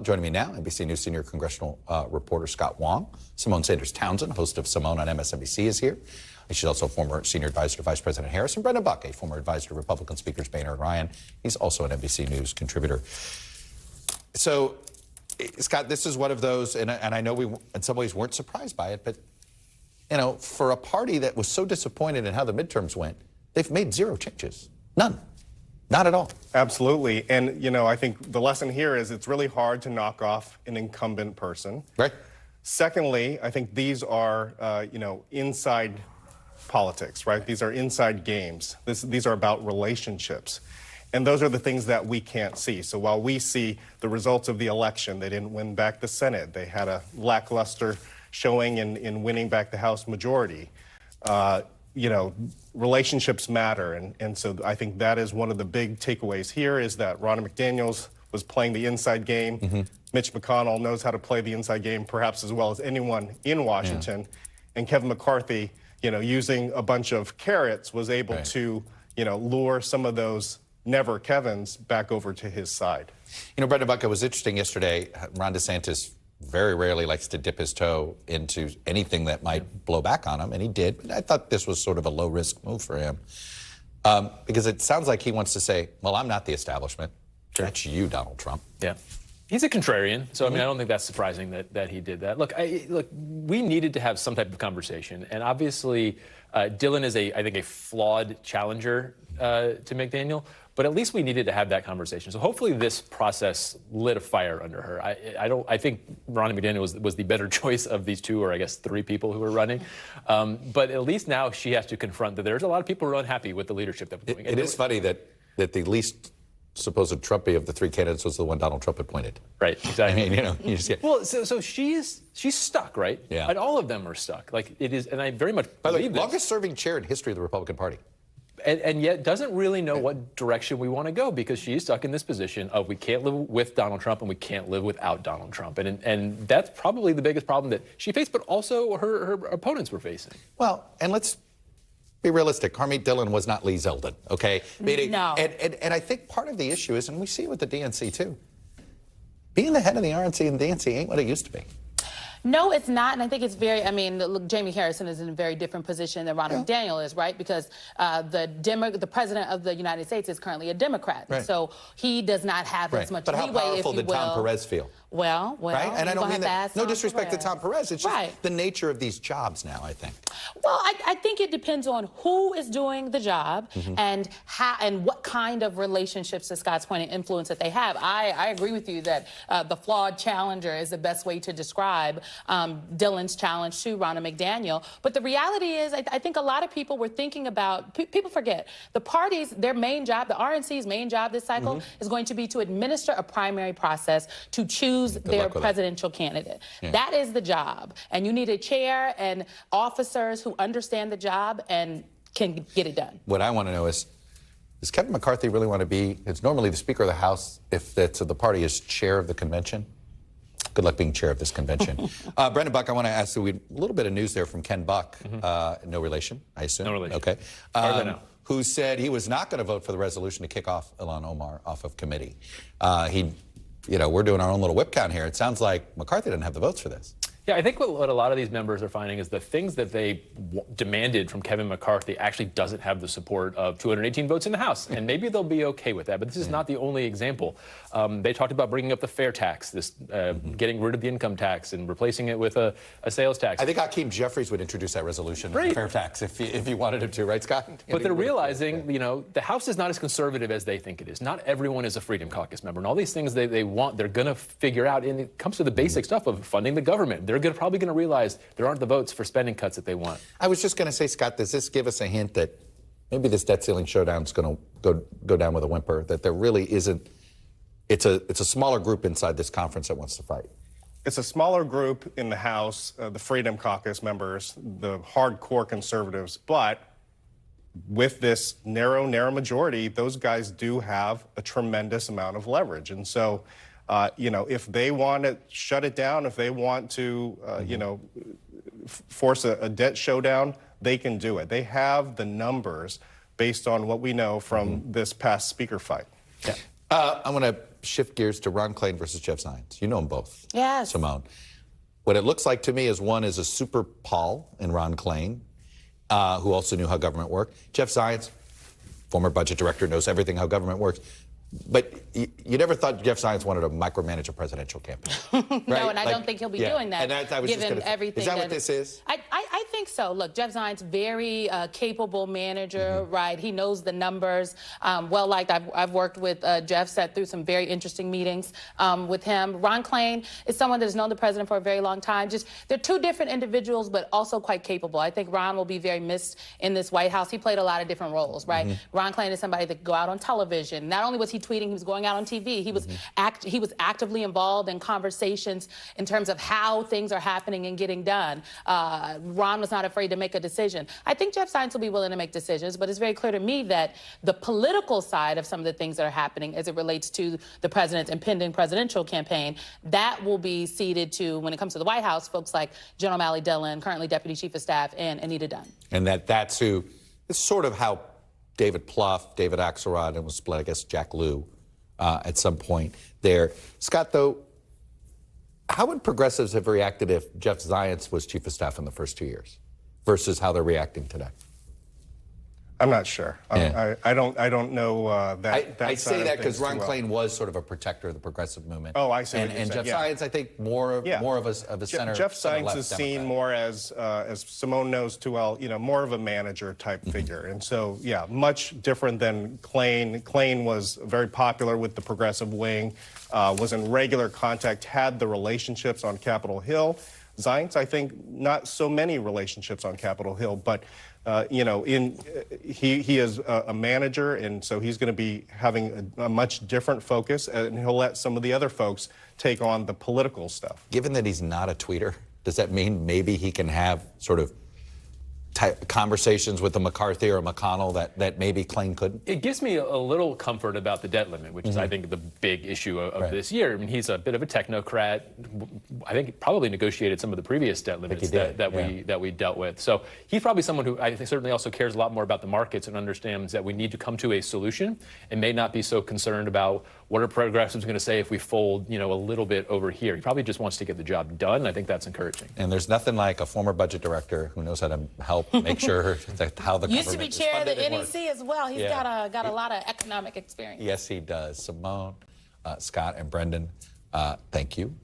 Joining me now, NBC News senior congressional reporter Scott Wong. Symone Sanders-Townsend, host of Symone on MSNBC, is here. She's also a former senior advisor to Vice President Harris. And Brendan Buck, a former advisor to Republican Speakers Boehner and Ryan. He's also an NBC News contributor. So, Scott, this is one of those, and I know we in some ways weren't surprised by it, but, you know, for a party that was so disappointed in how the midterms went, they've made zero changes. None. Not at all. Absolutely. And, you know, I think the lesson here is it's really hard to knock off an incumbent person. Right. Secondly, I think these are, inside politics, right? These are inside games. These are about relationships. And those are the things that we can't see. So while we see the results of the election, they didn't win back the Senate. They had a lackluster showing in winning back the House majority. Relationships matter. And so I think that is one of the big takeaways here is that Ronna McDaniel was playing the inside game. Mm-hmm. Mitch McConnell knows how to play the inside game perhaps as well as anyone in Washington. Yeah. And Kevin McCarthy, using a bunch of carrots was able to, lure some of those never Kevins back over to his side. Brendan Buck, it was interesting yesterday. Ron DeSantis very rarely likes to dip his toe into anything that might blow back on him, and he did. But I thought this was sort of a low-risk move for him because it sounds like he wants to say, well, I'm not the establishment. Sure. That's you, Donald Trump. Yeah. He's a contrarian, so I mean, I don't think that's surprising that he did that. Look, we needed to have some type of conversation, and obviously Dylan is I think a flawed challenger to McDaniel, but at least we needed to have that conversation. So hopefully this process lit a fire under her. I think Ronna McDaniel was the better choice of these two, or I guess three people who were running. But at least now she has to confront that there's a lot of people who are unhappy with the leadership that we're doing. It is funny that the least supposed Trumpy of the three candidates was the one Donald Trump appointed. Right, exactly. I mean, you just get... Well, so she's stuck, right? Yeah. And all of them are stuck. Like, it is, and I very much believe this. Longest serving chair in history of the Republican Party. And yet doesn't really know what direction we want to go because she's stuck in this position of we can't live with Donald Trump and we can't live without Donald Trump. And that's probably the biggest problem that she faced, but also her opponents were facing. Well, and let's be realistic. Harmeet Dillon was not Lee Zeldin, okay? No. And I think part of the issue is, and we see it with the DNC too, being the head of the RNC and DNC ain't what it used to be. No, it's not, and I think it's look, Jamie Harrison is in a very different position than Ronna McDaniel is, right? Because the president of the United States is currently a Democrat, right. So he does not have as much leeway, if you will. But how powerful did Tom Perez feel? Well, right? And I don't mean that. No disrespect to Tom Perez. It's just right. The nature of these jobs now, I think. Well, I think it depends on who is doing the job and how and what kind of relationships, to Scott's point, and influence that they have. I agree with you that the flawed challenger is the best way to describe Dylan's challenge to Ronna McDaniel. But the reality is, I think a lot of people were thinking about, people forget, the parties, their main job, the RNC's main job this cycle is going to be to administer a primary process to choose their presidential candidate. Yeah. That is the job. And you need a chair and officers who understand the job and can get it done. What I want to know is, does Kevin McCarthy really want to be, it's normally the Speaker of the House, if that's the party is chair of the convention? Good luck being chair of this convention. Brendan Buck, I want to ask you a little bit of news there from Ken Buck. No relation, I assume. No relation. Okay. Who said he was not going to vote for the resolution to kick off Ilhan Omar off of committee. We're doing our own little whip count here. It sounds like McCarthy didn't have the votes for this. Yeah, I think what a lot of these members are finding is the things that they demanded from Kevin McCarthy actually doesn't have the support of 218 votes in the House. And maybe they'll be okay with that. But this is not the only example. They talked about bringing up the fair tax, getting rid of the income tax and replacing it with a sales tax. I think Hakeem Jeffries would introduce that resolution, the fair tax, if he wanted him to, right, Scott? But they're realizing, the House is not as conservative as they think it is. Not everyone is a Freedom Caucus member. And all these things they want, they're going to figure out. And it comes to the basic stuff of funding the government. They're probably going to realize there aren't the votes for spending cuts that they want. I was just going to say, Scott, does this give us a hint that maybe this debt ceiling showdown is going to go down with a whimper, that there really isn't, it's a smaller group inside this conference that wants to fight? It's a smaller group in the House, the Freedom Caucus members, the hardcore conservatives, but with this narrow majority, those guys do have a tremendous amount of leverage. And so if they want to shut it down, if they want to, force a debt showdown, they can do it. They have the numbers based on what we know from this past speaker fight. Yeah. I'm going to shift gears to Ron Klain versus Jeff Zients. You know them both. Yes. Simone. What it looks like to me is one is a super Paul in Ron Klain, who also knew how government worked. Jeff Zients, former budget director, knows everything how government works. But you never thought Jeff Zients wanted to micromanage a presidential campaign. Right? No, and I don't think he'll be doing that, and I was given just gonna, everything. Is that what this is? I think so. Look, Jeff Zients, very capable manager, right? He knows the numbers. Well-liked. I've worked with Jeff, sat through some very interesting meetings with him. Ron Klain is someone that's known the president for a very long time. Just they're two different individuals, but also quite capable. I think Ron will be very missed in this White House. He played a lot of different roles, right? Ron Klain is somebody that could go out on television. Not only was he tweeting, he was going out on TV. He was actively involved in conversations in terms of how things are happening and getting done. Ron was not afraid to make a decision. I think Jeff Zients will be willing to make decisions, but it's very clear to me that the political side of some of the things that are happening as it relates to the president's impending presidential campaign, that will be ceded to, when it comes to the White House, folks like General Mally Dillon, currently Deputy Chief of Staff, and Anita Dunn. And that's who, it's sort of how David Plouffe, David Axelrod, and was split, I guess, Jack Lew at some point there. Scott, though, how would progressives have reacted if Jeff Zients was chief of staff in the first 2 years versus how they're reacting today? I'm not sure. Yeah. I don't know that. I say that because Ron Klain was sort of a protector of the progressive movement. Oh, I see. And Jeff Zients, I think, more of a center. Jeff Zients left is seen Democrat. more as Simone knows too well, more of a manager type figure. And so, yeah, much different than Klain. Klain was very popular with the progressive wing, was in regular contact, had the relationships on Capitol Hill. Zients, I think, not so many relationships on Capitol Hill, but he is a manager, and so he's going to be having a much different focus, and he'll let some of the other folks take on the political stuff. Given that he's not a tweeter, does that mean maybe he can have sort of conversations with a McCarthy or a McConnell that maybe Klain couldn't? It gives me a little comfort about the debt limit, which is, I think, the big issue of this year. I mean, he's a bit of a technocrat. I think he probably negotiated some of the previous debt limits that we dealt with. So he's probably someone who I think certainly also cares a lot more about the markets and understands that we need to come to a solution and may not be so concerned about what are progressives going to say if we fold, a little bit over here. He probably just wants to get the job done. I think that's encouraging. And there's nothing like a former budget director who knows how to help make sure that how the used to be chair of the NEC NEC as well. He's got a lot of economic experience. Yes, he does. Simone, Scott, and Brendan, thank you.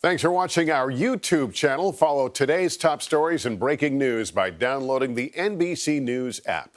Thanks for watching our YouTube channel. Follow today's top stories and breaking news by downloading the NBC News app.